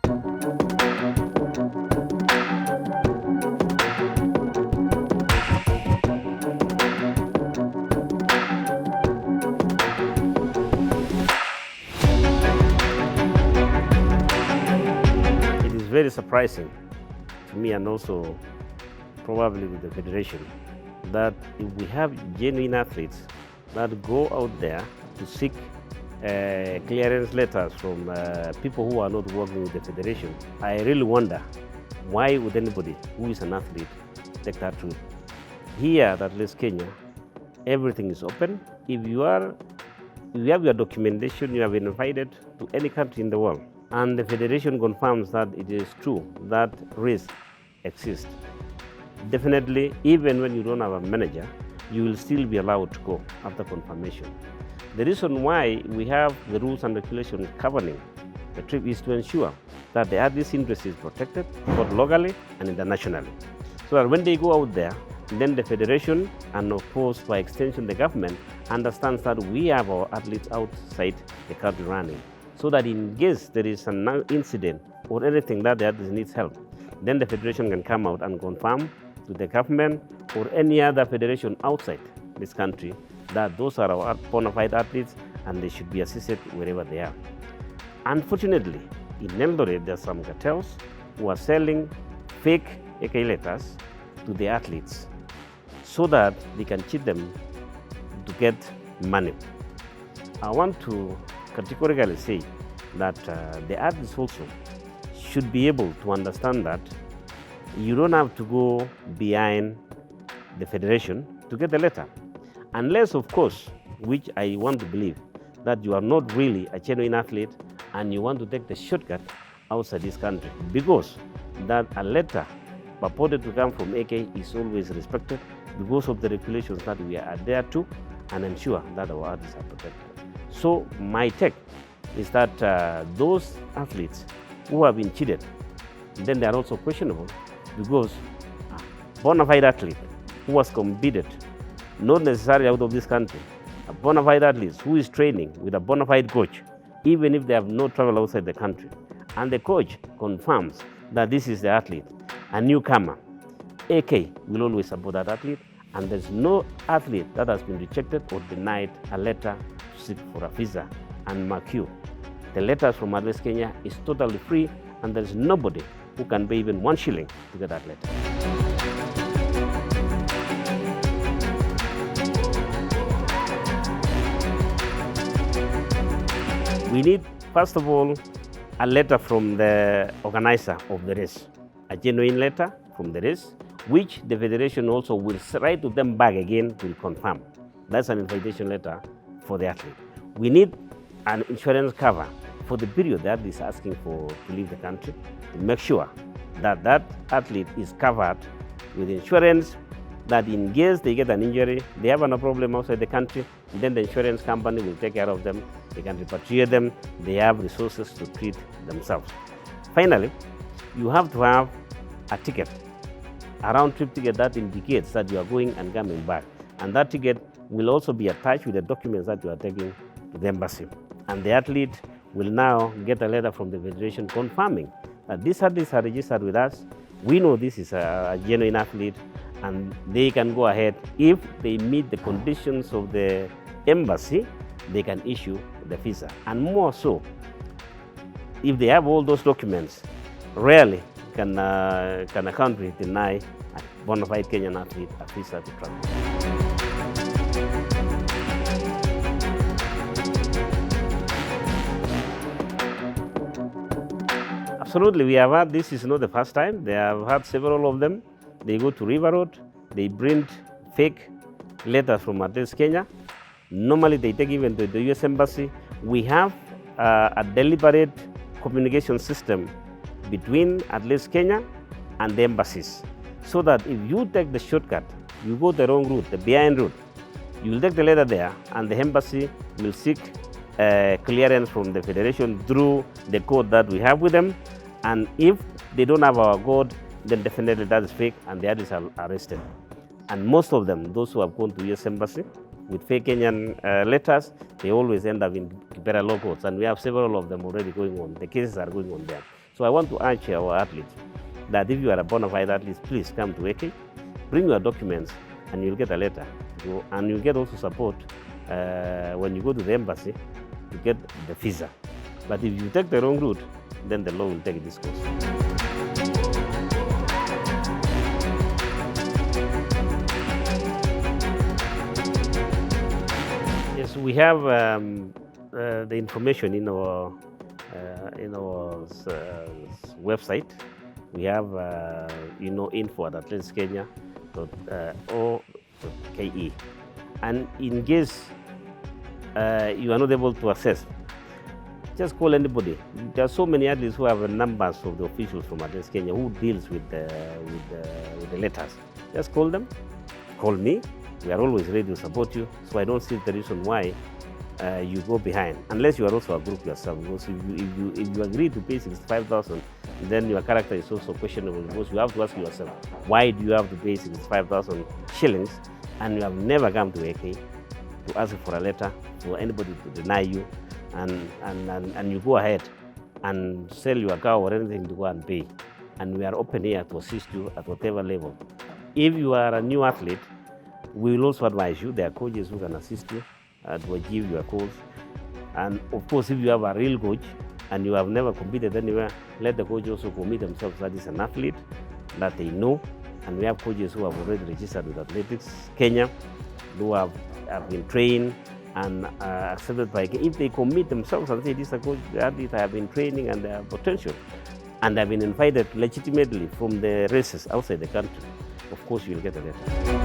It is very surprising to me, and also probably with the federation, that if we have genuine athletes that go out there to seek clearance letters from people who are not working with the federation, I really wonder why would anybody who is an athlete take that route. Here at Athletics Kenya, everything is open. If you have your documentation, you have been invited to any country in the world, and the federation confirms that it is true that risk exists. Definitely, even when you don't have a manager, you will still be allowed to go after confirmation. The reason why we have the rules and regulations governing the trip is to ensure that the athlete's interest is protected both locally and internationally. So that when they go out there, then the federation, and of course by extension the government, understands that we have our athletes outside the country running. So that in case there is an incident or anything that the athlete needs help, then the federation can come out and confirm to the government or any other federation outside this country that those are our bona fide athletes and they should be assisted wherever they are. Unfortunately, in Eldoret, there are some cartels who are selling fake AK letters to the athletes so that they can cheat them to get money. I want to categorically say that the athletes also should be able to understand that you don't have to go behind the federation to get the letter. Unless, of course, which I want to believe, that you are not really a genuine athlete and you want to take the shortcut outside this country. Because that a letter purported to come from AK is always respected because of the regulations that we are adhere to and ensure that our athletes are protected. So my take is that those athletes who have been cheated, then they are also questionable, because a bona fide athlete who has competed, not necessarily out of this country, a bona fide athlete who is training with a bona fide coach, even if they have no travel outside the country, and the coach confirms that this is the athlete, a newcomer, AK will always support that athlete, and there's no athlete that has been rejected or denied a letter to seek for a visa. And mark you, the letters from Athletics Kenya is totally free, and there's nobody who can pay even 1 shilling to get that letter. We need, first of all, a letter from the organizer of the race, a genuine letter from the race, which the federation also will write to them back again to confirm. That's an invitation letter for the athlete. We need an insurance cover for the period the athlete is asking for to leave the country, to make sure that that athlete is covered with insurance, that in case they get an injury, they have a problem outside the country, then the insurance company will take care of them, they can repatriate them, they have resources to treat themselves. Finally, you have to have a ticket, a round-trip ticket that indicates that you are going and coming back. And that ticket will also be attached with the documents that you are taking to the embassy. And the athlete will now get a letter from the federation confirming that these athletes are registered with us. We know this is a genuine athlete, and they can go ahead. If they meet the conditions of the embassy, they can issue the visa. And more so, if they have all those documents, rarely can a country deny a bona fide Kenyan athlete a visa to travel. Absolutely, we have had, this is not the first time, they have had several of them. They go to River Road, they print fake letters from Athletics Kenya. Normally they take even to the US Embassy. We have a deliberate communication system between Athletics Kenya and the embassies, so that if you take the shortcut, you go the wrong route, the behind route, you will take the letter there and the embassy will seek clearance from the federation through the code that we have with them. And if they don't have our code, then definitely that is fake and the others are arrested. And most of them, those who have gone to US Embassy with fake Kenyan letters, they always end up in better law courts. And we have several of them already going on. The cases are going on there. So I want to urge our athletes that if you are a bona fide athlete, please come to AK, bring your documents, and you'll get a letter. And you'll get also support when you go to the embassy to get the visa. But if you take the wrong route, then the law will take this course. Yes, we have the information in our website. We have info@athletics.kenya.org.ke, and in case you are not able to access, just call anybody. There are so many athletes who have numbers of the officials from Athletics Kenya who deals with the letters. Just call them, call me. We are always ready to support you. So I don't see the reason why you go behind, unless you are also a group yourself. Because if you agree to pay 65,000, then your character is also questionable. Because you have to ask yourself, why do you have to pay 65,000 shillings, and you have never come to AK to ask for a letter for anybody to deny you, and you go ahead and sell your car or anything to go and pay. And we are open here to assist you at whatever level. If you are a new athlete, we will also advise you. There are coaches who can assist you to achieve your course. And of course, if you have a real coach and you have never competed anywhere, let the coach also commit themselves that is an athlete that they know. And we have coaches who have already registered with Athletics Kenya, who have been trained and accepted by. If they commit themselves and say, this is a coach, the athlete I have been training and they have potential, and have been invited legitimately from the races outside the country, of course you will get a letter.